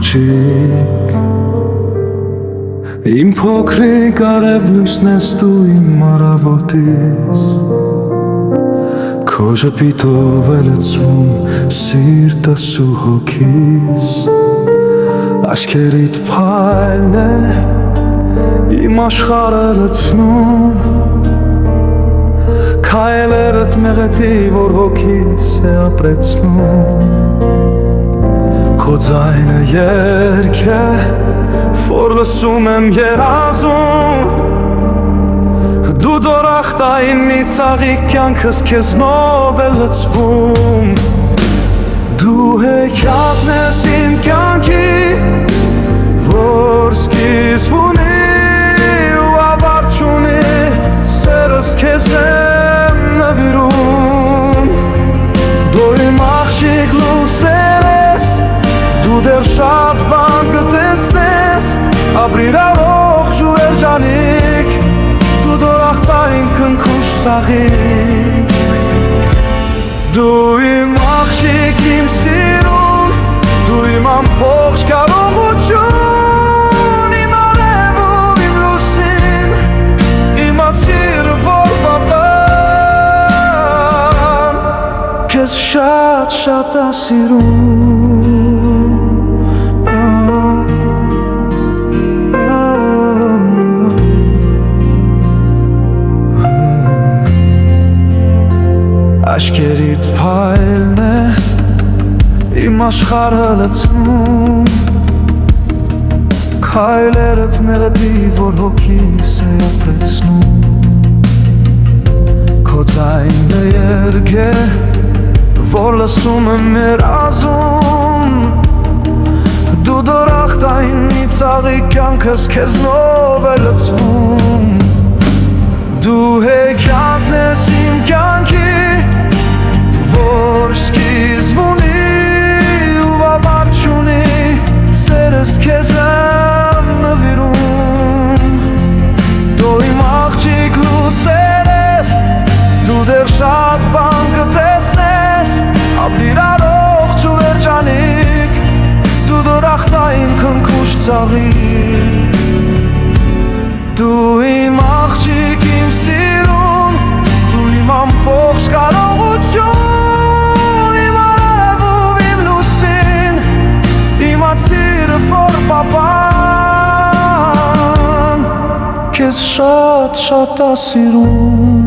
աղջիկ Իմ փոքրիկ արև լույսն ես դու իմ առավոտից Քո ժպիտով է լցվում սիրտս ու հոգիս Աչքերիդ փայլն է իմ աշխարհը լցնում Քայլերդ մեղեդի, որ հոգիս է ապրեցնում Քո ձայնը երգ է, որ լսում եմ երազում Դու դորախտային մի ծաղիկ կյանքս քեզնով է լցվում Դու հեքիաթն ես իմ կյանքի, որ սկիզբ ունի ու ավարտ չունի Սերս քեզ եմ նվիրում Դու իմ աղջիկ լույսեր ես Դու դեռ շատ բան կտեսնես Ապրիր առողջ ու երջանիկ Դու դորախտային քնքուշ ծաղիկ Դու իմ աղջիկ իմ սիրուն Դու իմ ամբողջ կարողություն Իմ արև ու իմ լուսին Իմացիր որ պապան Քեզ շատ է սիրում Աչքերիդ փայլն է իմ աշխարհը լցնում Քայլերդ մեղեդի, որ հոգիս է ապրեցնում Քո ձայնը երգ է, որ լսում եմ երազում Դու դորախտային մի ծաղիկ կյանքս քեզնով է լցվում Դու հեքիաթն ես իմ կյանքի Որ սկիզբ ունի ու ավարտ չունի Սերս քեզ եմ նվիրում Դու իմ աղջիկ լույսեր ես Դու դեռ շատ բան կտեսնես Ապրիր առողջ ու երջանիկ Դու դորախտային քնքուշ ծաղիկ Դու իմ աղջիկ իմ սիրուն Դու իմ ամբողջ կարողություն For papan Քեզ շատ է սիրում